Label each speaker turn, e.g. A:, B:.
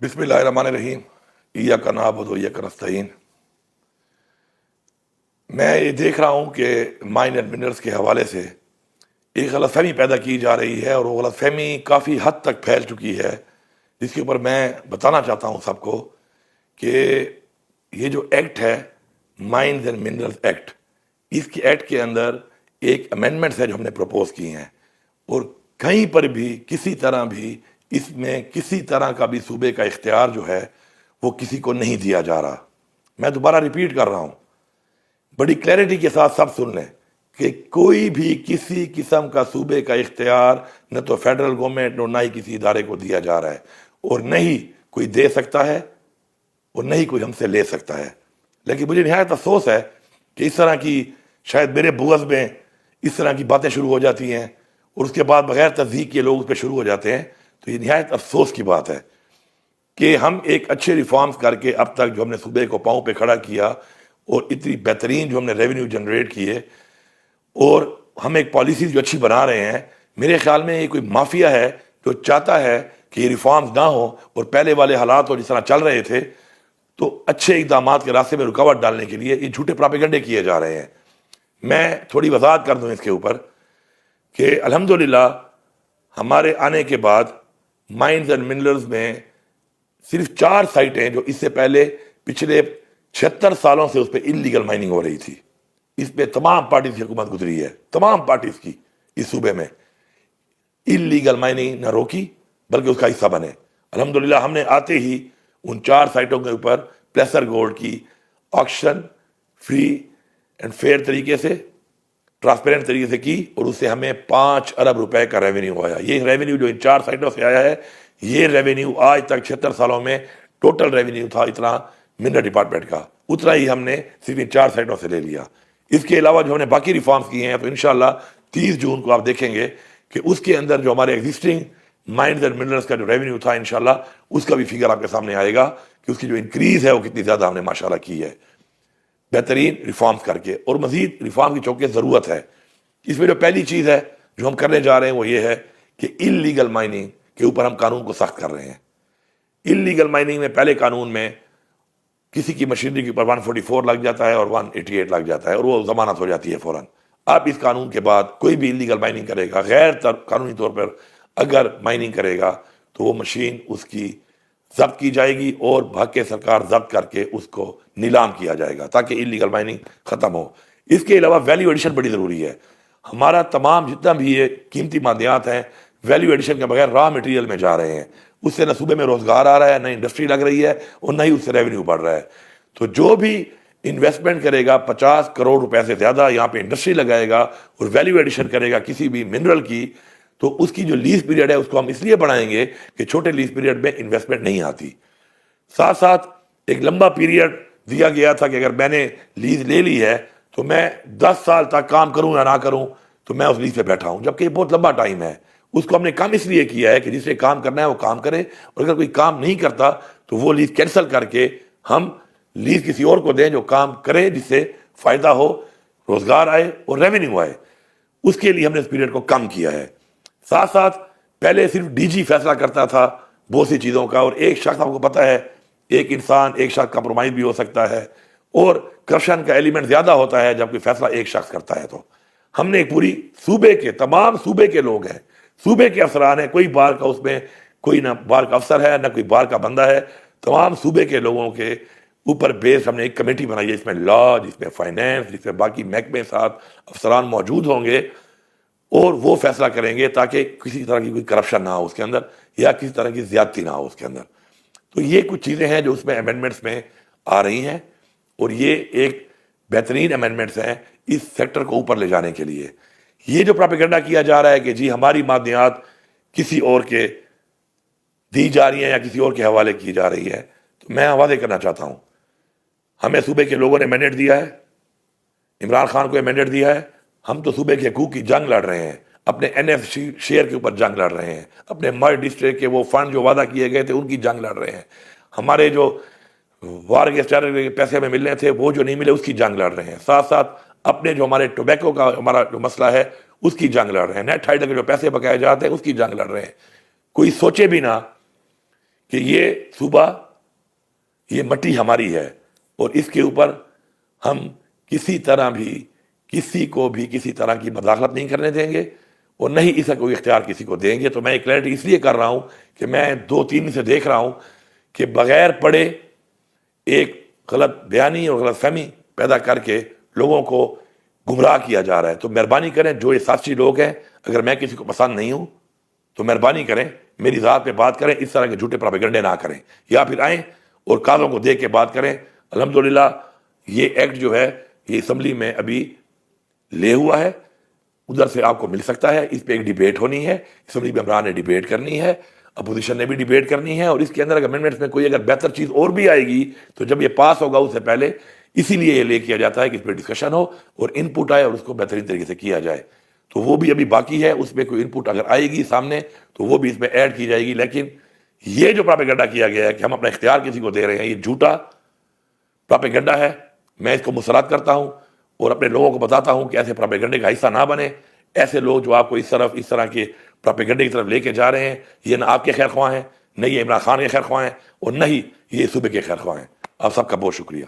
A: بسم اللہ الرحمن الرحیم ایاک نعبد و ایاک نستعین۔ میں یہ دیکھ رہا ہوں کہ مائن اینڈ منرلس کے حوالے سے ایک غلط فہمی پیدا کی جا رہی ہے، اور وہ غلط فہمی کافی حد تک پھیل چکی ہے، جس کے اوپر میں بتانا چاہتا ہوں سب کو کہ یہ جو ایکٹ ہے مائنز اینڈ منرلس ایکٹ، اس کے ایکٹ کے اندر ایک امینڈمنٹس ہے جو ہم نے پروپوز کی ہیں، اور کہیں پر بھی کسی طرح بھی اس میں کسی طرح کا بھی صوبے کا اختیار جو ہے وہ کسی کو نہیں دیا جا رہا۔ میں دوبارہ ریپیٹ کر رہا ہوں، بڑی کلیئرٹی کے ساتھ سب سن لیں کہ کوئی بھی کسی قسم کا صوبے کا اختیار نہ تو فیڈرل گورنمنٹ نہ ہی کسی ادارے کو دیا جا رہا ہے، اور نہ ہی کوئی دے سکتا ہے اور نہ ہی کوئی ہم سے لے سکتا ہے۔ لیکن مجھے نہایت افسوس ہے کہ اس طرح کی شاید میرے بغض میں اس طرح کی باتیں شروع ہو جاتی ہیں، اور اس کے بعد بغیر تصدیق کے لوگ اس پہ شروع ہو جاتے ہیں، تو یہ نہایت افسوس کی بات ہے کہ ہم ایک اچھے ریفارمز کر کے اب تک جو ہم نے صوبے کو پاؤں پہ کھڑا کیا، اور اتنی بہترین جو ہم نے ریونیو جنریٹ کیے، اور ہم ایک پالیسیز جو اچھی بنا رہے ہیں، میرے خیال میں یہ کوئی مافیا ہے جو چاہتا ہے کہ یہ ریفارمز نہ ہو اور پہلے والے حالات ہو جس طرح چل رہے تھے، تو اچھے اقدامات کے راستے میں رکاوٹ ڈالنے کے لیے یہ جھوٹے پراپیگنڈے کیے جا رہے ہیں۔ میں تھوڑی وضاحت کر دوں اس کے اوپر کہ الحمدللہ ہمارے آنے کے بعد مائنز اینڈ منرلز میں صرف 4 سائٹیں جو اس سے پہلے پچھلے 76 سالوں سے اس پہ انلیگل مائننگ ہو رہی تھی، اس پہ تمام پارٹیز کی حکومت گزری ہے، تمام پارٹیز کی اس صوبے میں انلیگل مائننگ نہ روکی بلکہ اس کا حصہ بنے۔ الحمدللہ ہم نے آتے ہی ان 4 سائٹوں کے اوپر پلیسر گولڈ کی آکشن فری اینڈ فیئر طریقے سے، ٹرانسپیرنٹ طریقے سے کی، اور اس سے ہمیں 5 ارب روپے کا ریونیو آیا۔ یہ ریونیو جو ان 4 سائٹوں سے آیا ہے، یہ ریونیو آج تک 76 سالوں میں ٹوٹل ریونیو تھا اتنا منرل ڈپارٹمنٹ کا، اتنا ہی ہم نے صرف ان 4 سائٹوں سے لے لیا۔ اس کے علاوہ جو ہم نے باقی ریفارمز کیے ہیں، تو انشاءاللہ 30 جون کو آپ دیکھیں گے کہ اس کے اندر جو ہمارے ایگزسٹنگ مائنز اینڈ منرلس کا جو ریونیو تھا، انشاءاللہ اس کا بھی فگر آپ کے سامنے آئے گا کہ اس کی جو انکریز ہے وہ کتنی زیادہ ہم نے ماشاءاللہ کی ہے، بہترین ریفارمز کر کے، اور مزید ریفارم کی چونکہ ضرورت ہے۔ اس میں جو پہلی چیز ہے جو ہم کرنے جا رہے ہیں وہ یہ ہے کہ انلیگل مائننگ کے اوپر ہم قانون کو سخت کر رہے ہیں۔ انلیگل مائننگ میں پہلے قانون میں کسی کی مشینری کے اوپر 144 لگ جاتا ہے اور 188 لگ جاتا ہے، اور وہ ضمانت ہو جاتی ہے فوراً۔ اب اس قانون کے بعد کوئی بھی انلیگل مائننگ کرے گا، غیر قانونی طور پر اگر مائننگ کرے گا، تو وہ مشین اس کی ضبط کی جائے گی اور بھاگ کے سرکار ضبط کر کے اس کو نیلام کیا جائے گا تاکہ انلیگل مائننگ ختم ہو۔ اس کے علاوہ ویلیو ایڈیشن بڑی ضروری ہے۔ ہمارا تمام جتنا بھی یہ قیمتی مادیات ہیں، ویلیو ایڈیشن کے بغیر را مٹیریل میں جا رہے ہیں، اس سے نہ صوبے میں روزگار آ رہا ہے، نہ انڈسٹری لگ رہی ہے، اور نہ ہی اس سے ریونیو بڑھ رہا ہے۔ تو جو بھی انویسٹمنٹ کرے گا 50 کروڑ روپے سے زیادہ یہاں پہ انڈسٹری لگائے گا اور ویلیو ایڈیشن کرے گا کسی بھی منرل کی، تو اس کی جو لیز پیریڈ ہے اس کو ہم اس لیے بڑھائیں گے کہ چھوٹے لیز پیریڈ میں انویسٹمنٹ نہیں آتی۔ ساتھ ساتھ ایک لمبا پیریڈ دیا گیا تھا کہ اگر میں نے لیز لے لی ہے تو میں 10 سال تک کام کروں یا نہ کروں تو میں اس لیز پہ بیٹھا ہوں، جبکہ یہ بہت لمبا ٹائم ہے۔ اس کو ہم نے کم اس لیے کیا ہے کہ جس سے کام کرنا ہے وہ کام کرے، اور اگر کوئی کام نہیں کرتا تو وہ لیز کینسل کر کے ہم لیز کسی اور کو دیں جو کام کرے، جس سے فائدہ ہو، روزگار آئے اور ریونیو آئے۔ اس کے لیے ہم نے اس پیریڈ کو کم کیا ہے۔ ساتھ ساتھ پہلے صرف ڈی جی فیصلہ کرتا تھا بہت سی چیزوں کا، اور ایک شخص، آپ کو پتہ ہے ایک انسان ایک شخص کمپرومائز بھی ہو سکتا ہے، اور کرپشن کا ایلیمنٹ زیادہ ہوتا ہے جب کوئی فیصلہ ایک شخص کرتا ہے۔ تو ہم نے ایک پوری صوبے کے تمام صوبے کے لوگ ہیں، صوبے کے افسران ہیں، کوئی بار کا اس میں کوئی نہ بار کا افسر ہے نہ کوئی بار کا بندہ ہے، تمام صوبے کے لوگوں کے اوپر بیس ہم نے ایک کمیٹی بنائی ہے، جس میں لا، جس میں فائنینس، جس میں باقی محکمے ساتھ افسران موجود ہوں گے، اور وہ فیصلہ کریں گے تاکہ کسی طرح کی کوئی کرپشن نہ ہو اس کے اندر، یا کسی طرح کی زیادتی نہ ہو اس کے اندر۔ تو یہ کچھ چیزیں ہیں جو اس میں امینڈمنٹس میں آ رہی ہیں، اور یہ ایک بہترین امینڈمنٹس ہیں اس سیکٹر کو اوپر لے جانے کے لیے۔ یہ جو پراپیگنڈا کیا جا رہا ہے کہ جی ہماری مادیات کسی اور کے دی جا رہی ہیں یا کسی اور کے حوالے کی جا رہی ہے، تو میں واضح کرنا چاہتا ہوں، ہمیں صوبے کے لوگوں نے مینڈیٹ دیا ہے، عمران خان کو مینڈیٹ دیا ہے، ہم تو صوبے کے حقوق کی جنگ لڑ رہے ہیں، اپنے این ایف شیئر کے اوپر جنگ لڑ رہے ہیں، اپنے مرڈ ڈسٹرکٹ کے وہ فنڈ جو وعدہ کیے گئے تھے ان کی جنگ لڑ رہے ہیں، ہمارے جو وار اگینسٹ ٹیرر کے پیسے ہمیں ملنے تھے وہ جو نہیں ملے اس کی جنگ لڑ رہے ہیں، ساتھ ساتھ اپنے جو ہمارے ٹوبیکو کا ہمارا جو مسئلہ ہے اس کی جنگ لڑ رہے ہیں، نیٹ ہائیڈر کے جو پیسے بقایا جاتے ہیں اس کی جنگ لڑ رہے ہیں۔ کوئی سوچے بھی نہ کہ یہ صوبہ، یہ مٹی ہماری ہے اور اس کے اوپر ہم کسی طرح بھی کسی کو بھی کسی طرح کی مداخلت نہیں کرنے دیں گے اور نہ ہی اس کا کوئی اختیار کسی کو دیں گے۔ تو میں کلیئرٹی اس لیے کر رہا ہوں کہ میں 2-3 دن سے دیکھ رہا ہوں کہ بغیر پڑھے ایک غلط بیانی اور غلط فہمی پیدا کر کے لوگوں کو گمراہ کیا جا رہا ہے۔ تو مہربانی کریں، جو یہ ساتھی لوگ ہیں، اگر میں کسی کو پسند نہیں ہوں تو مہربانی کریں میری ذات پہ بات کریں، اس طرح کے جھوٹے پراپیگنڈے نہ کریں، یا پھر آئیں اور کالوں کو دیکھ کے بات کریں۔ الحمدللہ یہ ایکٹ جو ہے یہ اسمبلی میں ابھی لے ہوا ہے، ادھر سے آپ کو مل سکتا ہے۔ اس پہ ایک ڈیبیٹ ہونی ہے، اسمبلی ممبران نے ڈیبیٹ کرنی ہے، اپوزیشن نے بھی ڈیبیٹ کرنی ہے، اور اس کے اندر امینڈمنٹس میں کوئی اگر بہتر چیز اور بھی آئے گی تو جب یہ پاس ہوگا اس سے پہلے اسی لیے یہ لے کیا جاتا ہے کہ اس پہ ڈسکشن ہو اور ان پٹ آئے اور اس کو بہترین طریقے سے کیا جائے۔ تو وہ بھی ابھی باقی ہے، اس میں کوئی ان پٹ اگر آئے گی سامنے تو وہ بھی اس میں ایڈ کی جائے گی۔ لیکن یہ جو پراپیگنڈا کیا گیا ہے کہ ہم اپنا اختیار کسی کو دے رہے ہیں، یہ جھوٹا پراپیگنڈا ہے۔ میں اس کو مسترد کرتا ہوں اور اپنے لوگوں کو بتاتا ہوں کہ ایسے پراپیگنڈے کا حصہ نہ بنے۔ ایسے لوگ جو آپ کو اس طرح کے پراپیگنڈے کی طرف لے کے جا رہے ہیں، یہ نہ آپ کے خیر خواہ ہیں، نہ یہ عمران خان کے خیر خواہ ہیں، اور نہ ہی یہ صوبے کے خیر خواہ ہیں۔ آپ سب کا بہت شکریہ۔